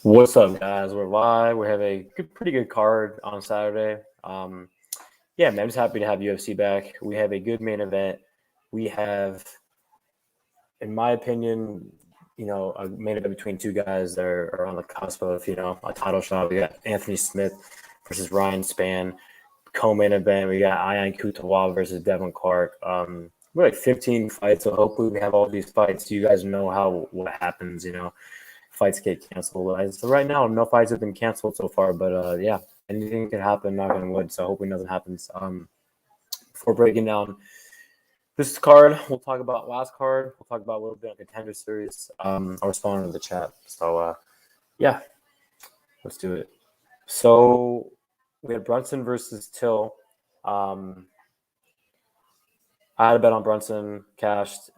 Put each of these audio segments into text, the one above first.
What's up, guys? We're live. We have a pretty good card on Saturday. Yeah, man, I'm just happy to have UFC back. We have a good main event. We have, in my opinion, a main event between two guys that are on the cusp of, a title shot. We got Anthony Smith versus Ryan Spann. Co-main event, we got Cutelaba versus Devin Clark. We're like 15 fights, so hopefully we have all these fights. You guys know what happens, fights get canceled. So right now, no fights have been canceled so far, but yeah, anything can happen. Knock on wood. So hopefully nothing happens. Before breaking down this card, we'll talk about last card. We'll talk about a little bit on contender series. I'll respond to the chat. So yeah, let's do it. So we had Brunson versus Till. I had a bet on Brunson, cashed.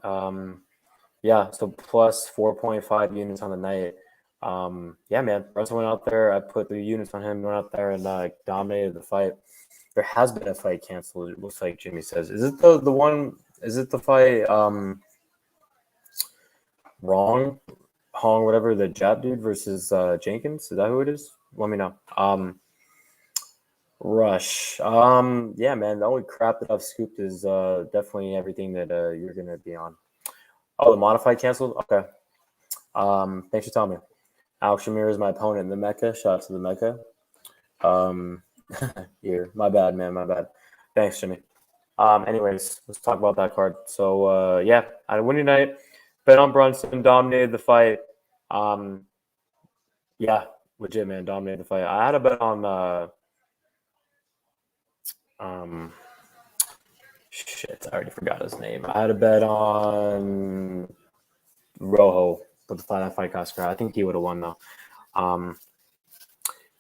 Yeah, so plus 4.5 units on the night. Yeah, man, Brunson went out there. I put the units on him, went out there and dominated the fight. There has been a fight canceled. It looks like Jimmy says. Is it the one? Is it the fight? Wrong, Hong, whatever, the Jap dude versus Jenkins. Is that who it is? Let me know. Rush. Yeah, man. The only crap that I've scooped is definitely everything that you're gonna be on. Oh, the modified canceled? Okay. Thanks for telling me. Alex Shamir is my opponent in the Mecca. Shout out to the Mecca. Here. My bad, man. My bad. Thanks, Jimmy. Anyways, let's talk about that card. So, yeah, I had a winning night. Bet on Brunson, dominated the fight. Yeah, legit, man. Dominated the fight. I had a bet on shit, I already forgot his name. I had a bet on Rojo, but that fight got scratched. I think he would have won though.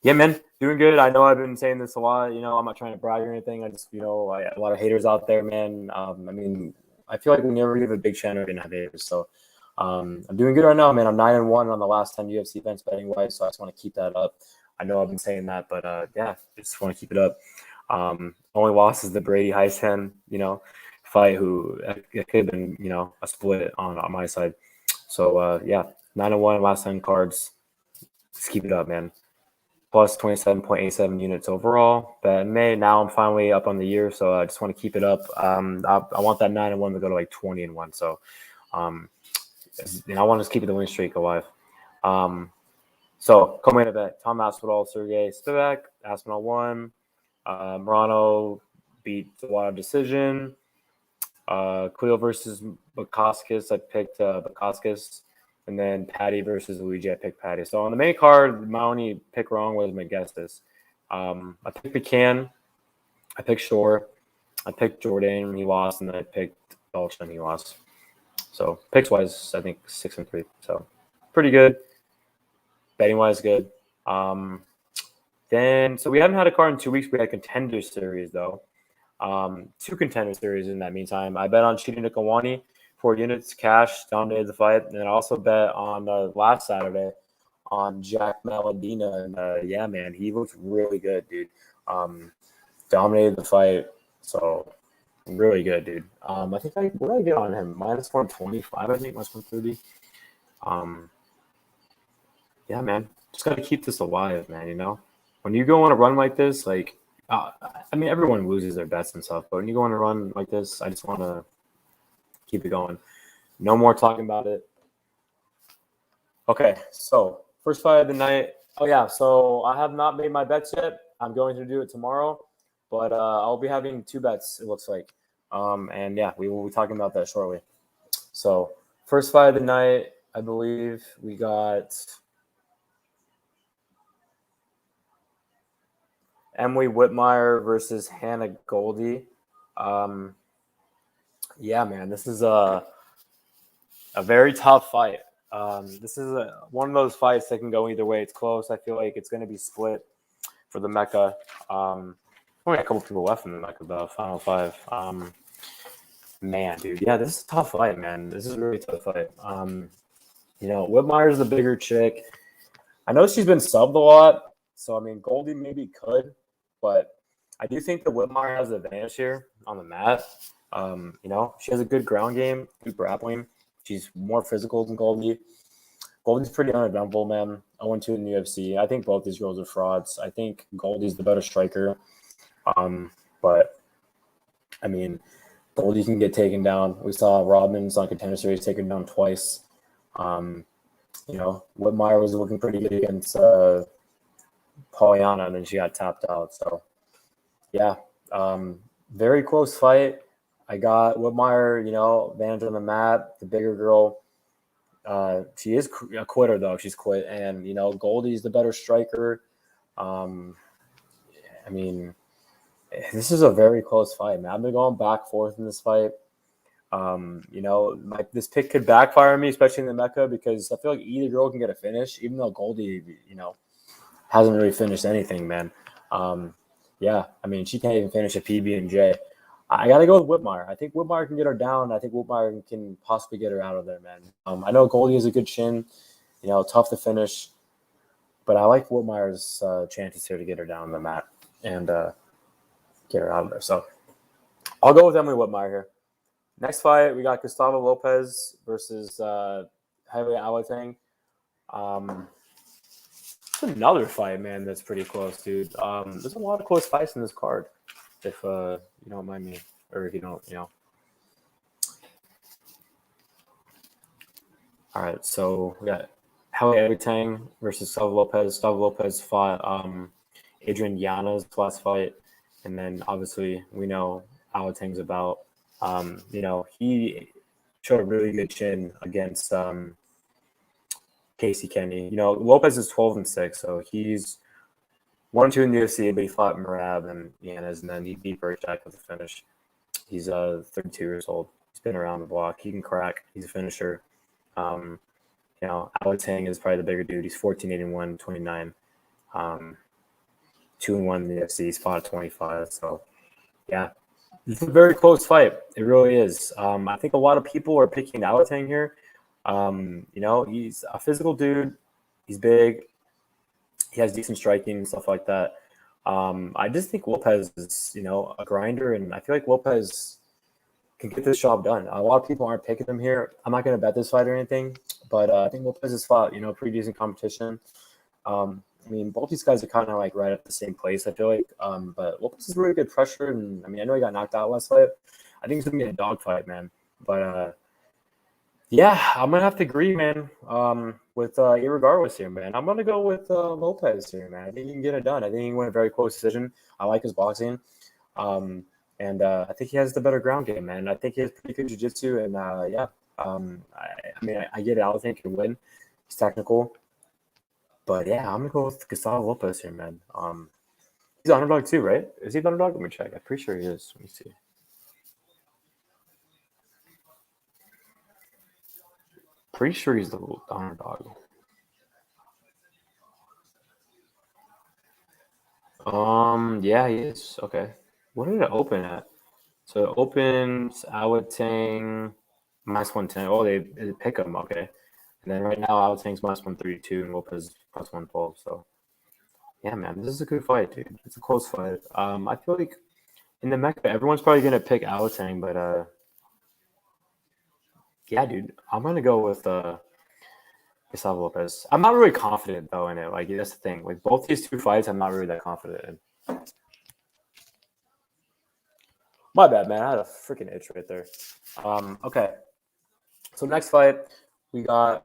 Yeah, man, doing good. I know I've been saying this a lot. I'm not trying to brag or anything. I just, I have a lot of haters out there, man. I mean, I feel like we never give a big channel we didn't have haters. So I'm doing good right now, man. I'm 9-1 on the last 10 UFC events betting wise, so I just want to keep that up. I know I've been saying that, but yeah, just want to keep it up. Only loss is the Brady Heisen, fight. Who it could have been, a split on my side. So yeah, 9-1 last 10 cards. Just keep it up, man. Plus 27.87 units overall. But in May, now I'm finally up on the year, so I just want to keep it up. I want that 9-1 to go to like 20-1. So I want to keep the win streak alive. So co-main event: Tom Aspinall, Sergey Spivak. Aspinall won. Morano beat the decision. Cleo versus Bukaskis. I picked Bukaskis. And then Patty versus Luigi. I picked Patty. So on the main card, my only pick wrong was McGestis. I picked McCann. I picked Shore. I picked Jordan. He lost. And then I picked Belch and he lost. So picks-wise, I think 6-3. So pretty good. Betting-wise, good. Then, so we haven't had a card in 2 weeks. We had contender series, though. 2 contender series in that meantime. I bet on Chidi Nikawani, 4 units, cash, dominated the fight. And I also bet on last Saturday on Jack Maladina. And yeah, man, he looks really good, dude. Dominated the fight. So really good, dude. I think what did I get on him? Minus 125, I think, minus 130. Yeah, man. Just gotta keep this alive, man, When you go on a run like this, like I mean, everyone loses their bets and stuff, but when you go on a run like this, I just want to keep it going. No more talking about it. Okay, so first fight of the night. Oh, yeah, so I have not made my bets yet. I'm going to do it tomorrow, but I'll be having 2 bets, it looks like. And, yeah, we will be talking about that shortly. So first fight of the night, I believe we got Emily Whitmire versus Hannah Goldy. Yeah, man, this is a very tough fight. This is one of those fights that can go either way. It's close. I feel like it's going to be split for the Mecca. Only a couple people left in the Mecca, the final 5. Man, dude, yeah, this is a tough fight, man. This is a really tough fight. Whitmire's the bigger chick. I know she's been subbed a lot, so I mean, Goldy maybe could, but I do think that Whitmire has the advantage here on the mat. She has a good ground game, good grappling. She's more physical than Goldy. Goldy's pretty uneventful, man. 0-2 in the UFC. I think both these girls are frauds. I think Goldy's the better striker. But I mean, Goldy can get taken down. We saw Rodman's on Contender Series taken down twice. Whitmire was looking pretty good against Pollyanna, and then she got tapped out. So, yeah, very close fight. I got Whitmire, advantage on the mat, the bigger girl. She is a quitter, though. She's quit. And, Goldie's the better striker. This is a very close fight, man. I've been going back forth in this fight. This pick could backfire on me, especially in the Mecca, because I feel like either girl can get a finish, even though Goldy, hasn't really finished anything, man. She can't even finish a PB&J. I got to go with Whitmire. I think Whitmire can get her down. I think Whitmire can possibly get her out of there, man. I know Goldy has a good chin, tough to finish, but I like Whitmire's chances here to get her down on the mat and get her out of there. So I'll go with Emily Whitmire here. Next fight, we got Gustavo Lopez versus Heavyweight Alateng. It's another fight, man, that's pretty close, dude. There's a lot of close fights in this card, if you don't mind me, or if you don't, All right, so we got Heavyweight Alateng versus Gustavo Lopez. Gustavo Lopez fought Adrian Yana's last fight, and then obviously we know Alateng's about. He showed a really good chin against Casey Kenny. Lopez is 12-6, so he's 1-2 in the UFC, but he fought Merab and Yanez, and then he beat Burchak with a finish. He's 32 years old. He's been around the block. He can crack. He's a finisher. Alateng is probably the bigger dude. He's 14-8-1, 29. 2-1 in the UFC. He's fought at 25. So, yeah. It's a very close fight. It really is. I think a lot of people are picking Alateng here. He's a physical dude. He's big. He has decent striking and stuff like that. I just think Lopez is, a grinder, and I feel like Lopez can get this job done. A lot of people aren't picking him here. I'm not going to bet this fight or anything, but I think Lopez has fought, pretty decent competition. Both these guys are kind of like right at the same place, I feel like. But Lopez is really good pressure, and I know he got knocked out last fight. I think it's gonna be a dogfight, man. But I'm gonna have to agree, man. With irregardless here, man. I'm gonna go with Lopez here, man. I think he can get it done. I think he can win a very close decision. I like his boxing, and I think he has the better ground game, man. I think he has pretty good jiu-jitsu, and I get it. I think he can win. He's technical. But yeah, I'm gonna go with Gustavo Lopez here, man. He's an underdog too, right? Is he an underdog? Let me check. I'm pretty sure he is. Let me see. Pretty sure he's the underdog. Yeah, he is. Okay. What did it open at? So it opens Alateng -110. Oh, they pick him. Okay. And then right now, Alateng's -132 and Lopez +112. So, yeah, man, this is a good fight, dude. It's a close fight. I feel like in the Mecca, everyone's probably going to pick Alateng, but yeah, dude, I'm going to go with Gustavo Lopez. I'm not really confident, though, in it. Like, that's the thing. Like, both these two fights, I'm not really that confident in. My bad, man. I had a freaking itch right there. Okay. So, next fight, we got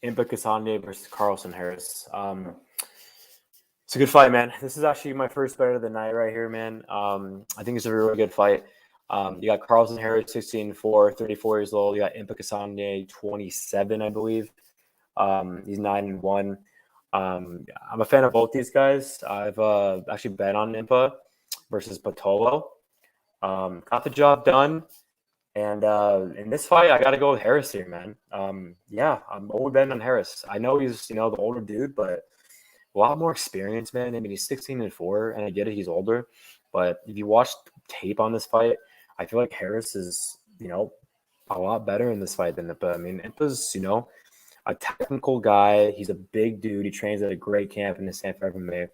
Impa Kasanganay versus Carlson Harris. It's a good fight, man. This is actually my first bet of the night right here, man. I think it's a really good fight. You got Carlson Harris, 16-4, 34 years old. You got Impa Kasanganay, 27, I believe. He's 9-1. I'm a fan of both these guys. I've actually bet on Impa versus Patolo. Got the job done. And in this fight, I got to go with Harris here, man. I'm over betting on Harris. I know he's, the older dude, but a lot more experience, man. He's 16-4, and I get it, he's older. But if you watch tape on this fight, I feel like Harris is, a lot better in this fight than Impa. Impa's, a technical guy. He's a big dude. He trains at a great camp in the San Fran MMA.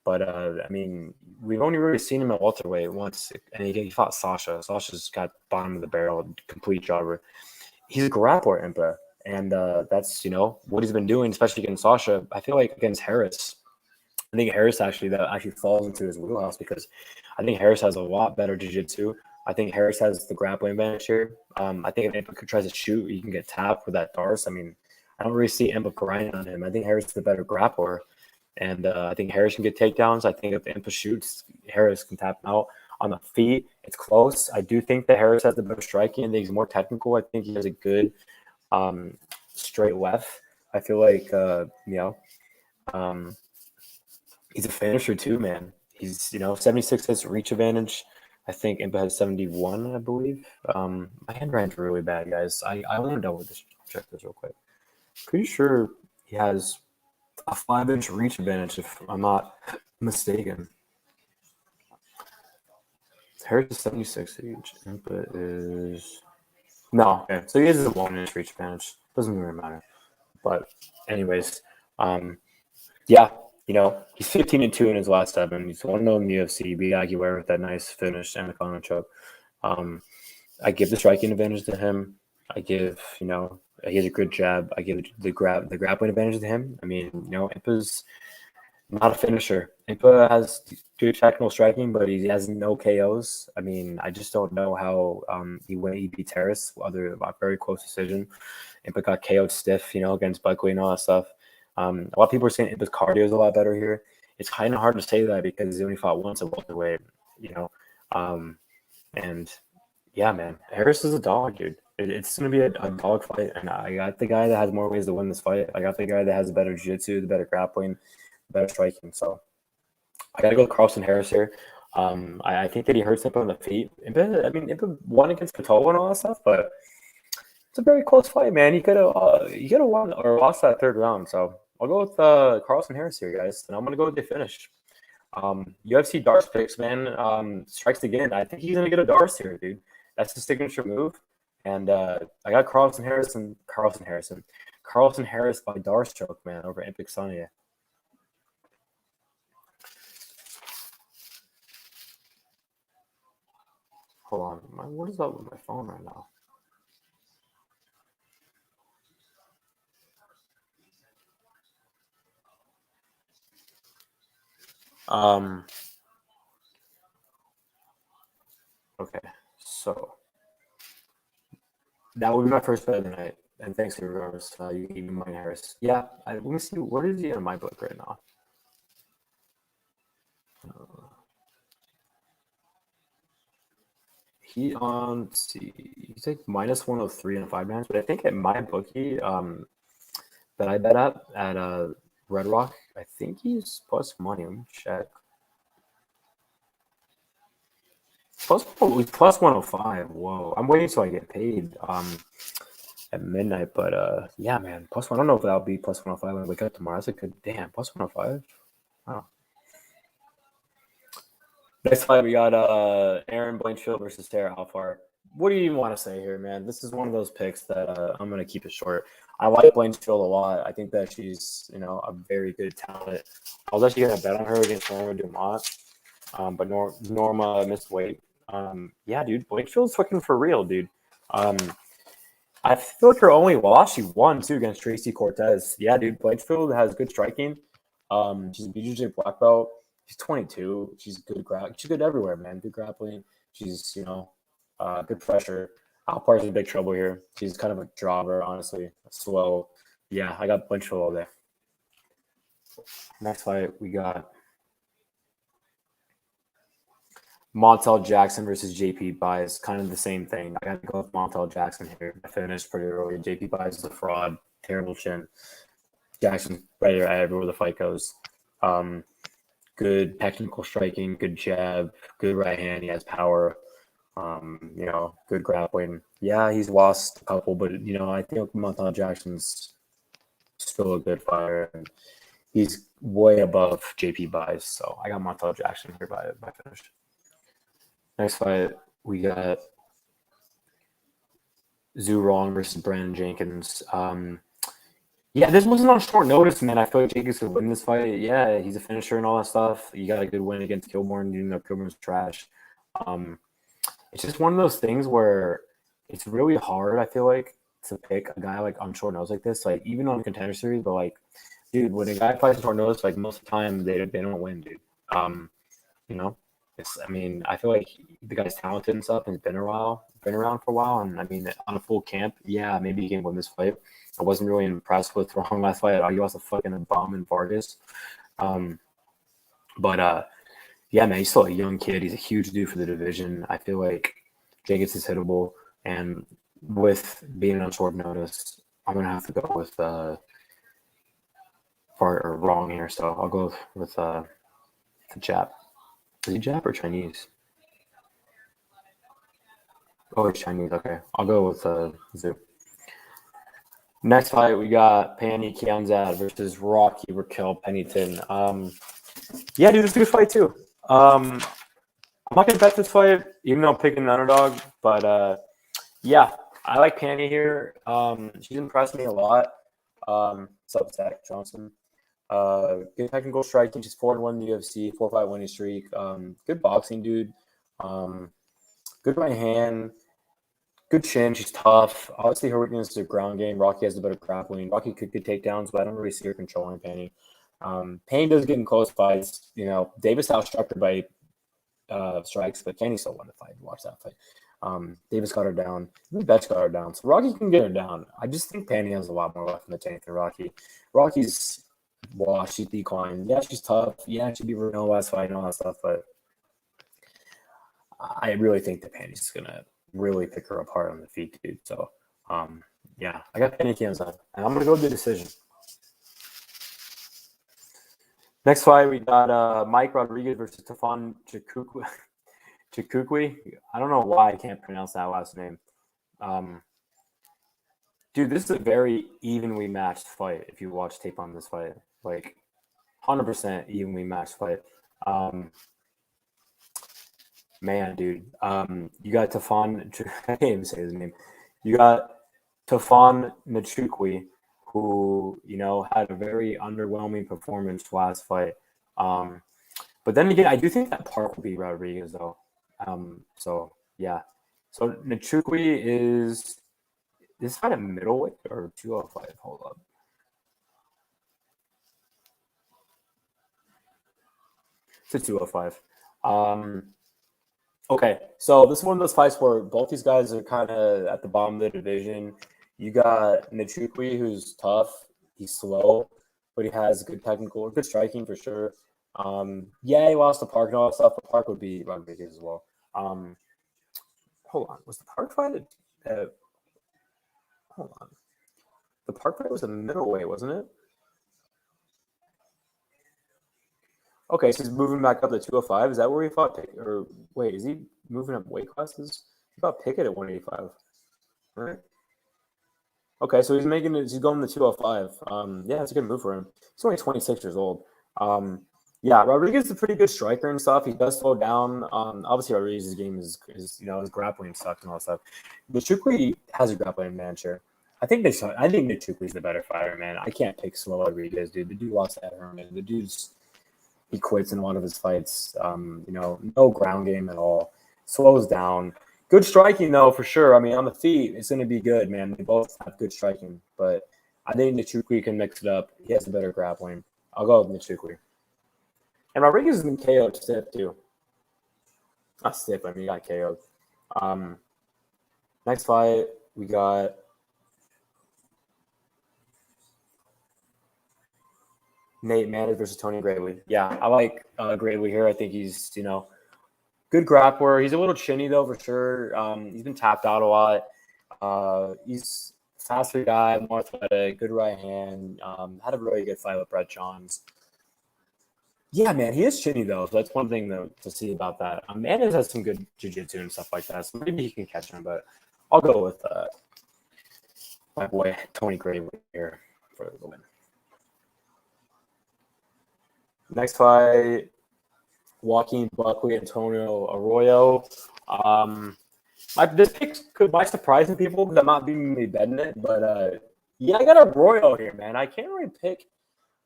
But I mean, we've only really seen him at welterweight once, and he fought Sasha. Sasha's got bottom of the barrel, complete jobber. He's a grappler, Impa, and that's what he's been doing, especially against Sasha. I feel like against Harris, I think Harris actually falls into his wheelhouse because I think Harris has a lot better jiu-jitsu. I think Harris has the grappling advantage here. I think if Impa tries to shoot, he can get tapped with that Darce. I mean, I don't really see Impa grinding on him. I think Harris is the better grappler. And I think Harris can get takedowns. I think if Impa shoots, Harris can tap him out. On the feet, it's close. I do think that Harris has the better striking. I think he's more technical. I think he has a good straight left. I feel like, he's a finisher too, man. He's 76 has reach advantage. I think Impa has 71, I believe. My handwriting's really bad, guys. I want to double check this real quick. Pretty sure he has a 5-inch reach advantage, if I'm not mistaken. Harris is 76 each. Impa is no. Okay, so he has a 1-inch reach advantage. Doesn't really matter. But anyways, yeah. He's 15-2 in his last 7. He's 1-0 in the UFC. Beat Aguilera with that nice finish and a corner choke. I give the striking advantage to him. I give, he has a good jab. I give the grappling advantage to him. I mean, Impa's not a finisher. Impa has good technical striking, but he has no KOs. I mean, I just don't know how he beat Harris. A very close decision. Impa got KO'd stiff, against Buckley and all that stuff. A lot of people are saying Impa's cardio is a lot better here. It's kind of hard to say that because he only fought once at welterweight, and yeah, man, Harris is a dog, dude. It's going to be a dog fight, and I got the guy that has more ways to win this fight. I got the guy that has the better jiu-jitsu, the better grappling, the better striking. So I got to go with Carlson Harris here. I think that he hurts Impa on the feet. Impa won against Cutelaba and all that stuff, but it's a very close fight, man. He could have won or lost that 3rd round. So I'll go with Carlson Harris here, guys, and I'm gonna go with the finish. UFC Darce picks, man. Strikes again. I think he's gonna get a Darce here, dude. That's the signature move. And I got Carlson Harris by Darce choke, man, over Impic Sonya. Hold on, what is up with my phone right now? Okay, so that would be my first bet of the night. And thanks, regardless. You gave me money, Harris. Yeah, let me see. What is he in my book right now? Let's see. He's like minus 103 on 5 nines, but I think at my bookie, that I bet at Red Rock, I think he's plus money. Let me check. Plus 105. Whoa. I'm waiting till I get paid at midnight, but yeah, man. Plus one. I don't know if that'll be plus 105 when I wake up tomorrow. That's a good plus 105. Wow. Next fight, we got Aaron Blanchfield versus Sarah Alpar. What do you even want to say here, man? This is one of those picks that I'm going to keep it short. I like Blanchfield a lot. I think that she's, a very good talent. I was actually going to bet on her against Norma Dumont, but Norma missed weight. Yeah, dude, Blanchfield's fucking for real, dude. I feel like her only loss, she won, too, against Tracy Cortez. Yeah, dude, Blanchfield has good striking. She's a BJJ black belt. She's 22. She's good. She's good everywhere, man. Good grappling. She's good pressure. Alpar's in big trouble here. She's kind of a jobber, honestly. Slow. Yeah, I got Blanchfield all day. Next fight, we got Montel Jackson versus JP Buys. Kind of the same thing. I got to go with Montel Jackson here. I finished pretty early. JP Buys is a fraud. Terrible chin. Jackson right there everywhere the fight goes. Good technical striking, good jab, good right hand. He has power. Good grappling. Yeah, he's lost a couple, but I think Montel Jackson's still a good fighter, and he's way above JP Buys. So I got Montel Jackson here by finish. Next fight, we got Rong versus Brandon Jenkins. Yeah, this wasn't on short notice, man. I feel like Jenkins could win this fight. Yeah, he's a finisher and all that stuff. You got a good win against Kilborn, even though Kilborn's trash. Um, it's just one of those things where it's really hard, I feel like, to pick a guy like on short notice like this. Like even on Contender Series, but like, dude, when a guy fights on short notice, like most of the time they don't win, dude. You know, I mean, I feel like the guy's talented and stuff, and has been around for a while. And I mean, on a full camp, yeah, maybe he can win this fight. I wasn't really impressed with Rong last fight. He was a fucking Bohm and Vargas. Um, but yeah, man, he's still a young kid. He's a huge dude for the division. I feel like Jenkins is hittable, and with being on short notice, I'm gonna have to go with Rong here. So I'll go with the Jap. Is he Jap or Chinese? Oh, he's Chinese. Okay, I'll go with Zoo. Next fight, we got Panny Kianzad versus Rocky Raquel Pennington. Yeah, dude, it's a good fight too. I'm not gonna bet this fight, even though I'm picking an underdog. But yeah, I like Panny here. She's impressed me a lot. Zach Johnson. Good technical striking. She's 4-1 in the UFC, 4-5 winning streak. Good boxing, dude. Good right hand. Good chin. She's tough. Obviously, her weakness is a ground game. Rocky has a better grappling. Rocky could get takedowns, but I don't really see her controlling Panny. Panny does get in close fights. You know, Davis outstruck her by strikes, but Panny still won the fight. Watch that fight. Davis got her down. Betch got her down. So Rocky can get her down. I just think Panny has a lot more left in the tank than Rocky. Rocky's washed. She's declined. Yeah, she's tough. Yeah, she beat Renault last fight and all that stuff, but I really think that Panny's just going to really pick her apart on the feet, dude. So, yeah, I got Panny Kianzad, and I'm going to go with the decision. Next fight, we got Mike Rodriguez versus Stefan Nchukwi. I don't know why I can't pronounce that last name. Dude, this is a very evenly matched fight if you watch tape on this fight. Like, 100% evenly matched fight. Man, dude. You got Stefan, I can't even say his name. You got Stefan Nchukwi, who, you know, had a very underwhelming performance last fight. But then again, I do think that Park will beat Rodriguez, though. So, yeah. So, Nchukwi is this fight a middleweight or 205? Hold up. It's a 205. Okay, so this is one of those fights where both these guys are kind of at the bottom of the division. You got Nchukwi, who's tough. He's slow, but he has good striking for sure. Yeah, he lost to Park and all that stuff, but Park would be Rodriguez as well. Hold on. Was the Park fight hold on. The Park fight was a middleweight, wasn't it? Okay, so he's moving back up to 205. Is that where he fought Pickett? Or wait, is he moving up weight classes? He fought Pickett at 185. Right? Okay, so he's going to 205. Yeah, it's a good move for him. He's only 26 years old. Yeah, Rodriguez is a pretty good striker and stuff. He does slow down. Obviously Rodriguez's game is his grappling sucks and all that stuff. But Nchukwi has a grappling advantage here. I think Nchukwi's the better fighter, man. I can't pick slow Rodriguez, dude. The dude lost to Herman. He quits in a lot of his fights. No ground game at all. Slows down. Good striking, though, for sure. I mean, on the feet, it's going to be good, man. They both have good striking. But I think Nchukwi can mix it up. He has a better grappling. I'll go with Nchukwi. And Rodriguez has been KO'd stiff, too. Not stiff, I mean, he got KO'd. Next fight, we got Nate Maness versus Tony Gravely. Yeah, I like Gravely here. I think he's, good grappler. He's a little chinny, though, for sure. He's been tapped out a lot. He's a faster guy, more athletic, good right hand. Had a really good fight with Brett Johns. Yeah, man, he is chinny, though. So that's one thing to see about that. Maness has some good jiu-jitsu and stuff like that, so maybe he can catch him. But I'll go with my boy Tony Gravely here for the win. Next fight, Joaquin Buckley, Antonio Arroyo. This pick might surprise some people because I'm not being betting it, but Yeah, I got a Arroyo here, man. I can't really pick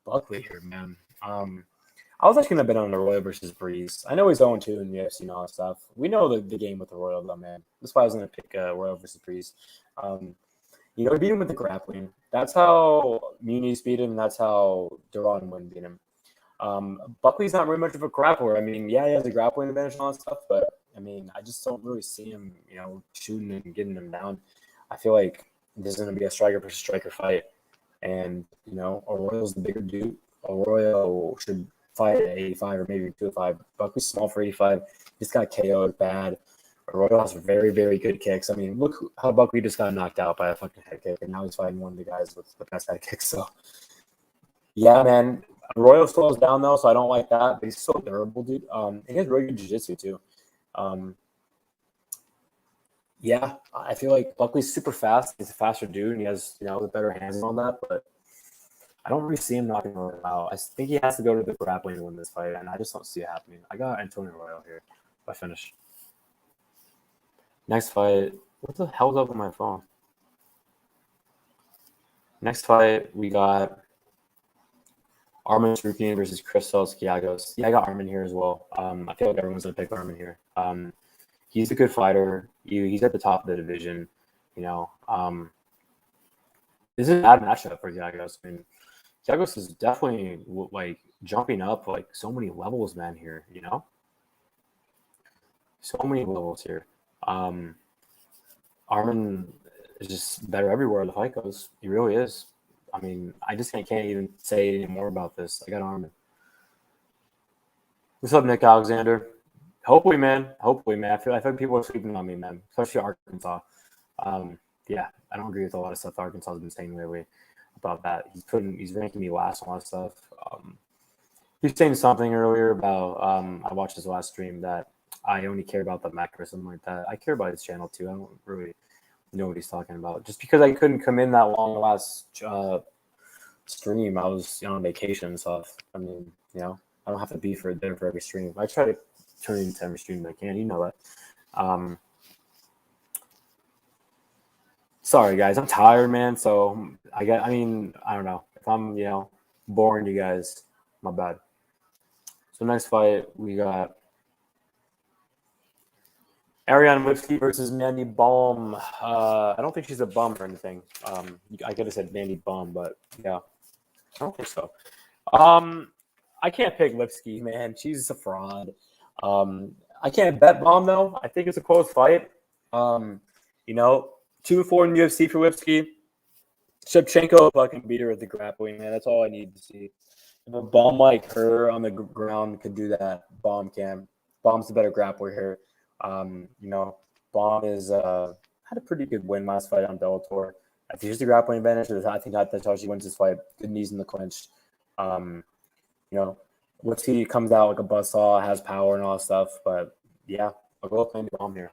Buckley here, man. I was actually gonna bet on Arroyo versus Breeze. I know he's 0-2 in the UFC and all that stuff. We know the game with Arroyo, though, man. That's why I was gonna pick Arroyo versus Breeze. Um, he beat him with the grappling. That's how Muniz beat him. That's how Duran wouldn't beat him. Buckley's not really much of a grappler. I mean, yeah, he has a grappling advantage and all that stuff, but I mean, I just don't really see him, shooting and getting him down. I feel like this is going to be a striker versus striker fight, and Arroyo's the bigger dude. Arroyo should fight at 85 or maybe 205. Buckley's small for 85. Just got KO'd bad. Arroyo has very, very good kicks. I mean, look how Buckley just got knocked out by a fucking head kick, and now he's fighting one of the guys with the best head kicks. So, yeah, man. Arroyo slows down, though, so I don't like that, but he's so durable, dude. He has really good jiu-jitsu, too. Yeah, I feel like Buckley's super fast. He's a faster dude, and he has, the better hands and all that, but I don't really see him knocking Arroyo out. I think he has to go to the grappling to win this fight, and I just don't see it happening. I got Antonio Arroyo here if I finish. Next fight. What the hell's up with my phone? Next fight, we got Arman Tsarujyan versus Christos Giagos. Yeah, I got Arman here as well. I feel like everyone's going to pick Arman here. He's a good fighter. He's at the top of the division. This is a bad matchup for Giagos. I mean, Giagos is definitely like jumping up like so many levels, man. Here, so many levels here. Arman is just better everywhere the fight goes. He really is. I mean, I just can't even say any more about this. I got Arman. What's up, Nick Alexander? Hopefully, man. I feel like people are sleeping on me, man. Especially Arkansas. Yeah, I don't agree with a lot of stuff Arkansas has been saying lately about that. He's ranking me last on a lot of stuff. He was saying something earlier about I watched his last stream that I only care about the Mac or something like that. I care about his channel too. I don't really know what he's talking about. Just because I couldn't come in that long last stream, I was on vacation and stuff. I mean, I don't have to be there for every stream. I try to turn into every stream I can. You know that. Sorry, guys. I'm tired, man. So I don't know. If I'm, boring you guys, my bad. So next fight, we got Lipski versus Mandy Bohm. I don't think she's a bum or anything. I could have said Mandy Bohm, but yeah, I don't think so. I can't pick Lipski, man. She's a fraud. I can't bet Bohm though. I think it's a close fight. 2-4 in the UFC for Lipski. Shevchenko fucking beat her with the grappling, man. That's all I need to see. If a bomb like her on the ground could do that, Bohm can. Bomb's the better grappler here. Bohm is had a pretty good win last fight on Bellator. I think she's the grappling advantage. I think that's how she wins this fight. Good knees in the clinch. Lipski comes out like a buzzsaw, has power and all that stuff. But yeah, I'll go with Mandy Bohm here.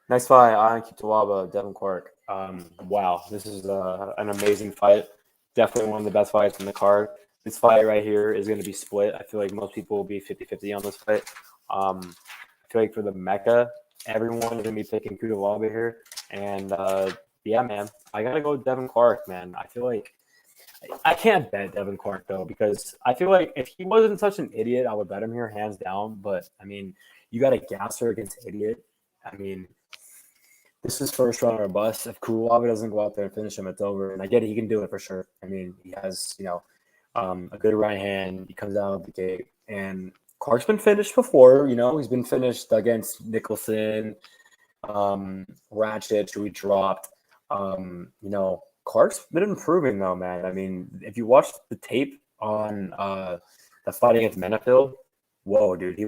Next fight, on Cutelaba, Devin Clark. Wow, this is an amazing fight. Definitely one of the best fights in the card. This fight right here is going to be split. I feel like most people will be 50-50 on this fight. I feel like for the Mecca, everyone is going to be picking Cutelaba here. And yeah, man, I got to go with Devin Clark, man. I feel like I can't bet Devin Clark, though, because I feel like if he wasn't such an idiot, I would bet him here hands down. But, I mean, you got a gasser against idiot. I mean, this is first round or bust. If Cutelaba doesn't go out there and finish him, it's over. And I get it. He can do it for sure. I mean, he has, a good right hand. He comes out of the gate. And Clark's been finished before. He's been finished against Nicholson, Ratchet, who he dropped. Clark's been improving, though, man. I mean, if you watch the tape on the fight against Blanchfield, whoa, dude.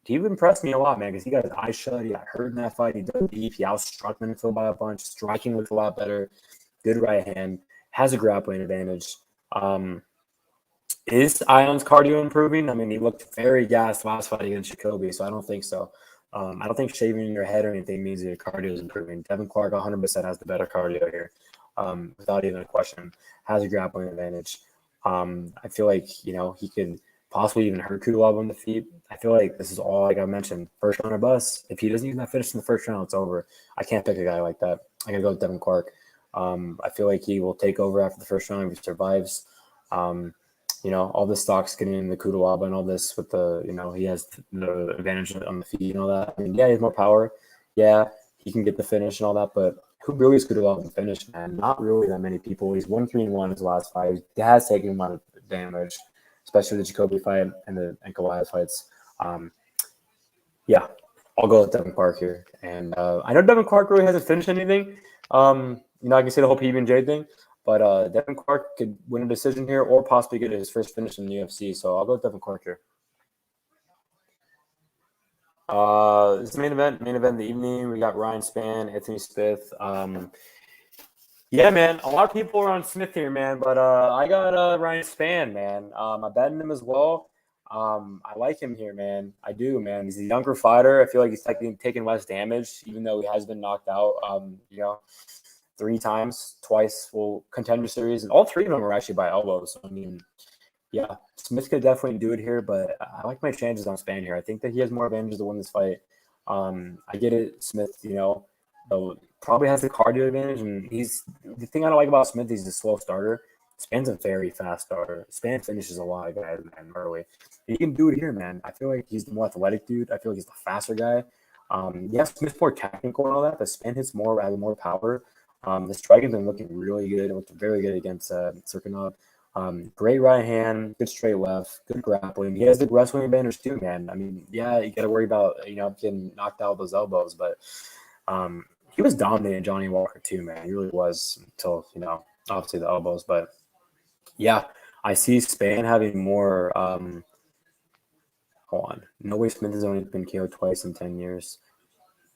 He impressed me a lot, man, because he got his eyes shut. He got hurt in that fight. He dug deep. He outstruck Blanchfield by a bunch. Striking looked a lot better. Good right hand. Has a grappling advantage. Is Ion's cardio improving? I mean, he looked very gassed last fight against Jacoby, so I don't think so. I don't think shaving your head or anything means your cardio is improving. Devin Clark 100% has the better cardio here, without even a question. Has a grappling advantage. I feel like, he could possibly even hurt Cutelaba on the feet. I feel like this is all, like I mentioned, first round or bust. If he doesn't even finish in the first round, it's over. I can't pick a guy like that. I gotta go with Devin Clark. I feel like he will take over after the first round if he survives. All the stocks getting in the Cutelaba and all this with the, he has the advantage on the feet and all that. I mean, yeah, he has more power. Yeah, he can get the finish and all that, but who really is Cutelaba in the finish, man? Not really that many people. He's 1-3-1 his last fight. He has taken a lot of damage, especially the Jacoby fight and the Goliath fights. Yeah, I'll go with Devin Clark here. And I know Devin Clark really hasn't finished anything. I can say the whole PB&J thing, but Devin Clark could win a decision here or possibly get his first finish in the UFC. So I'll go with Devin Clark here. This is the main event of the evening. We got Ryan Spann, Anthony Smith. Yeah, man. A lot of people are on Smith here, man, but I got Ryan Spann, man. I bet him as well. I like him here, man. I do, man. He's a younger fighter. I feel like he's taking less damage, even though he has been knocked out. 3 times, twice full contender series, and all 3 of them are actually by elbows. So, I mean, yeah, Smith could definitely do it here, but I like my chances on Spann here. I think that he has more advantages to win this fight. I get it, Smith. Probably has the cardio advantage, and the thing I don't like about Smith. He's a slow starter. Spann's a very fast starter. Spann finishes a lot of guys, man, early. He can do it here, man. I feel like he's the more athletic dude. I feel like he's the faster guy. Yes, Smith's more technical and all that, but Spann hits more, has more power. The striking's been looking really good. It looked very good against Tsarujyan. Great right hand, good straight left, good grappling. He has the wrestling advantage too, man. I mean, yeah, you got to worry about getting knocked out with those elbows, but he was dominating Johnny Walker too, man. He really was until obviously the elbows. But yeah, I see Spann having more. Hold on, no way Smith has only been KO'd twice in 10 years.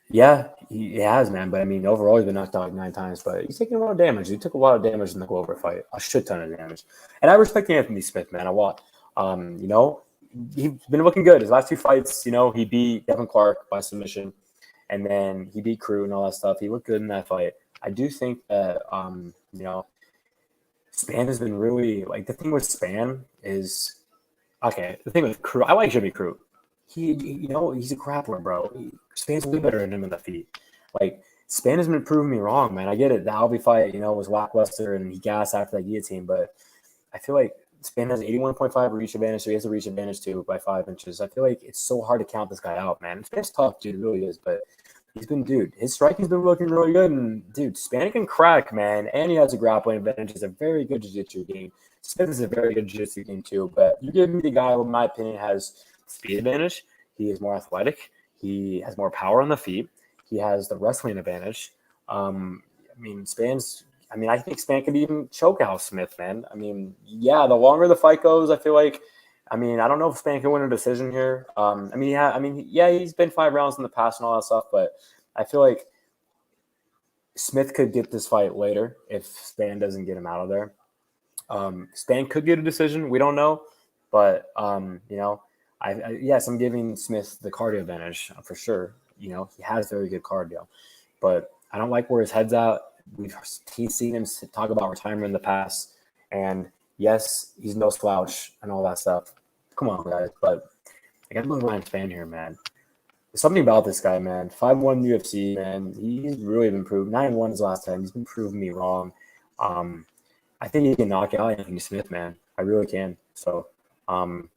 Yeah, he has, man. But I mean, overall, he's been knocked out 9 times. But he's taking a lot of damage. He took a lot of damage in the Glover fight, a shit ton of damage. And I respect Anthony Smith, man, a lot. He's been looking good. His last 2 fights, he beat Devin Clark by submission, and then he beat Crew and all that stuff. He looked good in that fight. I do think that Spann has been really like the thing with Spann is okay. The thing with Crew, I like Jimmy Crew. He's a grappler, bro. Spann's way better than him in the feet. Like, Spann has been proving me wrong, man. I get it. The Alvey fight, was lackluster and he gassed after that guillotine, but I feel like Spann has 81.5 reach advantage, so he has a reach advantage too by 5 inches. I feel like it's so hard to count this guy out, man. Spann's tough, dude. It really is, but his striking's been looking really good, and dude, Spann can crack, man, and he has a grappling advantage. He's a very good jiu-jitsu game. Smith is a very good jiu-jitsu game too, but you give me the guy who, in my opinion, has speed advantage. He is more athletic. He has more power on the feet. He has the wrestling advantage. I think Spann could even choke out Smith, man. I mean, yeah, the longer the fight goes, I feel like, I don't know if Spann can win a decision here. He's been 5 rounds in the past and all that stuff, but I feel like Smith could get this fight later if Spann doesn't get him out of there. Spann could get a decision. We don't know, but yes, I'm giving Smith the cardio advantage for sure. He has very good cardio, but I don't like where his head's at. He's seen him talk about retirement in the past, and yes, he's no slouch and all that stuff. Come on, guys, but I got to move Ryan Spann here, man. There's something about this guy, man. 5-1 UFC, man. He's really been proved. 9-1 his last time. He's been proving me wrong. I think he can knock out Anthony Smith, man. I really can. So, I'm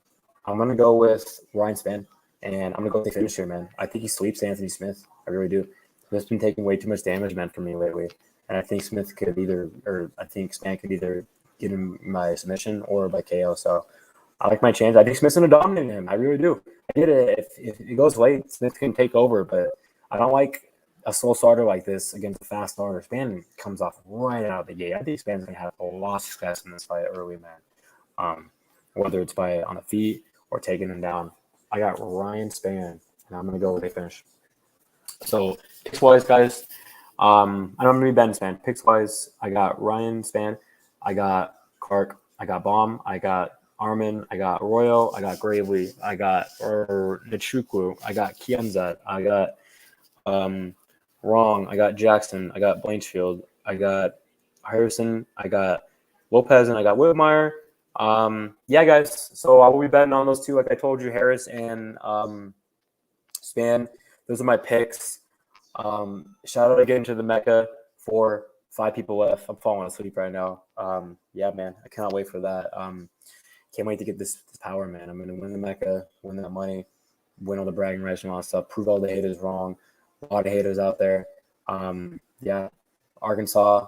going to go with Ryan Spann, and I'm going to go with the finish here, man. I think he sweeps Anthony Smith. I really do. Smith's been taking way too much damage, man, for me lately. And I think Spann could either get him by submission or by KO. So I like my chance. I think Smith's going to dominate him. I really do. I get it. If it goes late, Smith can take over, but I don't like a slow starter like this against a fast starter. Spann comes off right out of the gate. I think Spann's going to have a lot of success in this fight early, man. Whether it's on the feet or taking him down. I got Ryan Spann, and I'm going to go with a finish. So, picks-wise, guys, I'm going to be Ben Spann. Picks-wise, I got Ryan Spann. I got Clark. I got Bohm. I got Arman. I got Arroyo. I got Gravely. I got Nchukwi. I got Kianzad. I got Rong. I got Jackson. I got Blanchfield. I got Harrison. I got Lopez, and I got Whitmire. Yeah, guys. So I will be betting on those two, like I told you, Harris and Spann. Those are my picks. Shout out again to the Mecca for 5 people left. I'm falling asleep right now. Yeah, man, I cannot wait for that. Can't wait to get this power, man. I'm gonna win the Mecca, win that money, win all the bragging rights and all that stuff. Prove all the haters wrong. A lot of haters out there. Yeah, Arkansas.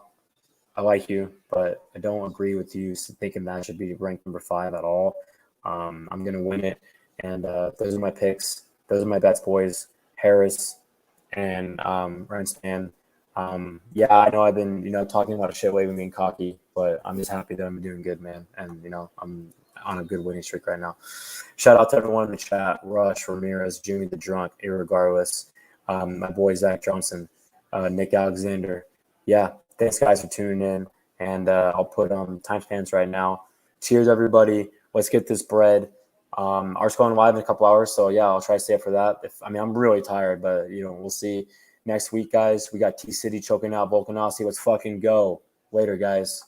I like you, but I don't agree with you thinking that should be ranked number 5 at all. I'm gonna win it, and those are my picks. Those are my bets, boys. Harris and Ryan Spann. Yeah, I know I've been talking about a shit way with being cocky, but I'm just happy that I'm doing good, man. And I'm on a good winning streak right now. Shout out to everyone in the chat: Rush, Ramirez, Jimmy the Drunk, irregardless. My boy Zach Johnson, Nick Alexander. Yeah, thanks guys for tuning in, and I'll put timestamps right now. Cheers, everybody! Let's get this bread. Ours going live in a couple hours, so yeah, I'll try to stay up for that. I'm really tired, but we'll see next week, guys. We got T City choking out Volkanovski. Let's fucking go. Later, guys.